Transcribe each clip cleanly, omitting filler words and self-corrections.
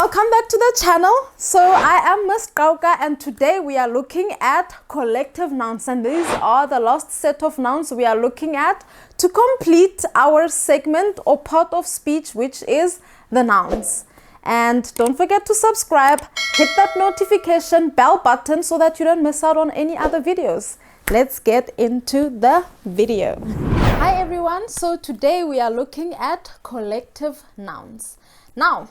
Welcome back to the channel. So I am Miss Qaoka, and today we are looking at collective nouns, and these are the last set of nouns we are looking at to complete our segment or part of speech, which is the nouns. And don't forget to subscribe, hit that notification bell button so that you don't miss out on any other videos. Let's get into the video. Hi everyone, so today we are looking at collective nouns. Now,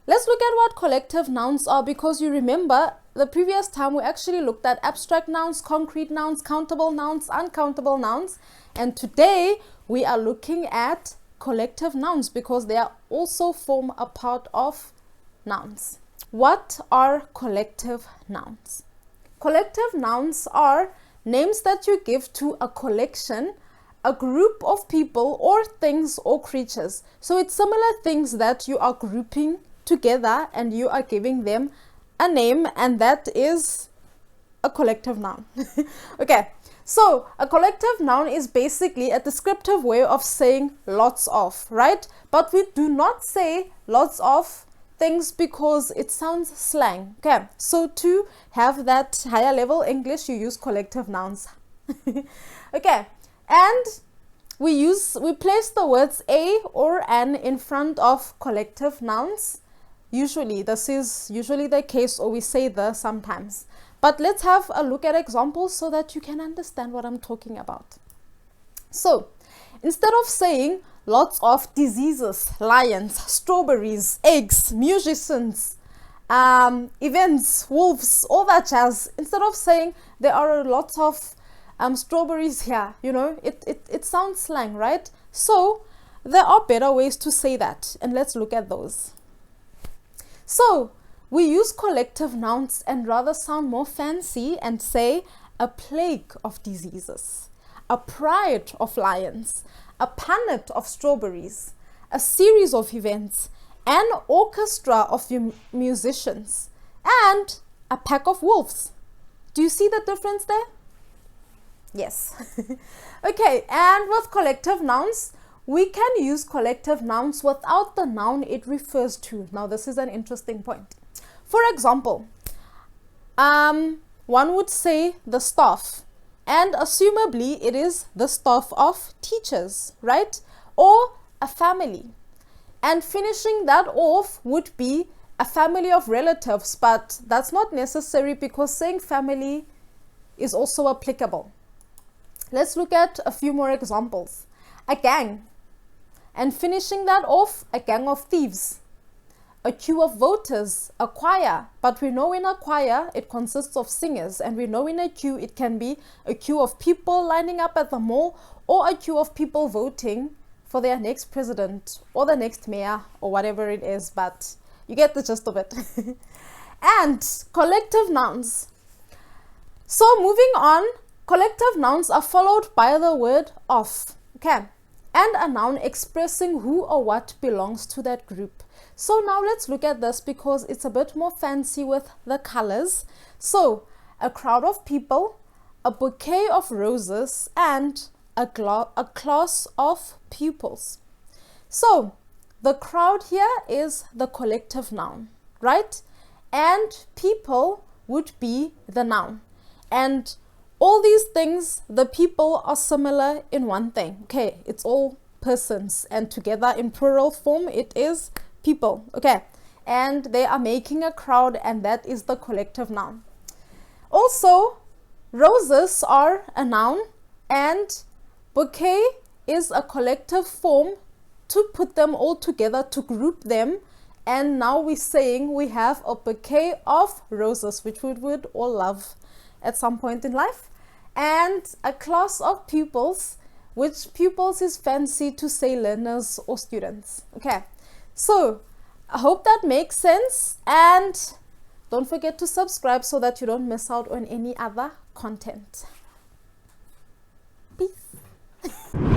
let's look at what collective nouns are, because you remember the previous time we actually looked at abstract nouns, concrete nouns, countable nouns, uncountable nouns, and today we are looking at collective nouns because they are also form a part of nouns. What are collective nouns? Collective nouns are names that you give to a collection, a group of people or things or creatures. So it's similar things that you are grouping together and you are giving them a name, and that is a collective noun. Okay, so a collective noun is basically a descriptive way of saying lots of, right? But we do not say lots of things because it sounds slang. Okay, so to have that higher level English, you use collective nouns. Okay, and we place the words a or an in front of collective nouns. Usually, this is usually the case, or we say the sometimes. But let's have a look at examples so that you can understand what I'm talking about. So, instead of saying lots of diseases, lions, strawberries, eggs, musicians, events, wolves, all that jazz, instead of saying there are lots of strawberries here, you know, it sounds slang, right? So, there are better ways to say that, and let's look at those. So, we use collective nouns and rather sound more fancy and say a plague of diseases, a pride of lions, a punnet of strawberries, a series of events, an orchestra of musicians, and a pack of wolves. Do you see the difference there? Yes. Okay, and with collective nouns, we can use collective nouns without the noun it refers to. Now, this is an interesting point. For example, one would say the staff, and assumably it is the staff of teachers, right? Or a family. And finishing that off would be a family of relatives, but that's not necessary because saying family is also applicable. Let's look at a few more examples. A gang. And finishing that off, a gang of thieves. A queue of voters, a choir. But we know in a choir, it consists of singers. And we know in a queue, it can be a queue of people lining up at the mall, or a queue of people voting for their next president or the next mayor or whatever it is. But you get the gist of it. And collective nouns. So moving on, collective nouns are followed by the word of. Okay. And a noun expressing who or what belongs to that group. So now let's look at this because it's a bit more fancy with the colors. So, a crowd of people, a bouquet of roses, and a class of pupils. So, the crowd here is the collective noun, right? And people would be the noun. And all these things, the people are similar in one thing. Okay, it's all persons, and together in plural form, it is people. Okay, and they are making a crowd, and that is the collective noun. Also, roses are a noun, and bouquet is a collective form to put them all together, to group them. And now we're saying we have a bouquet of roses, which we would all love at some point in life. And a class of pupils, which pupils is fancy to say learners or students. Okay, so I hope that makes sense, and don't forget to subscribe so that you don't miss out on any other content. Peace.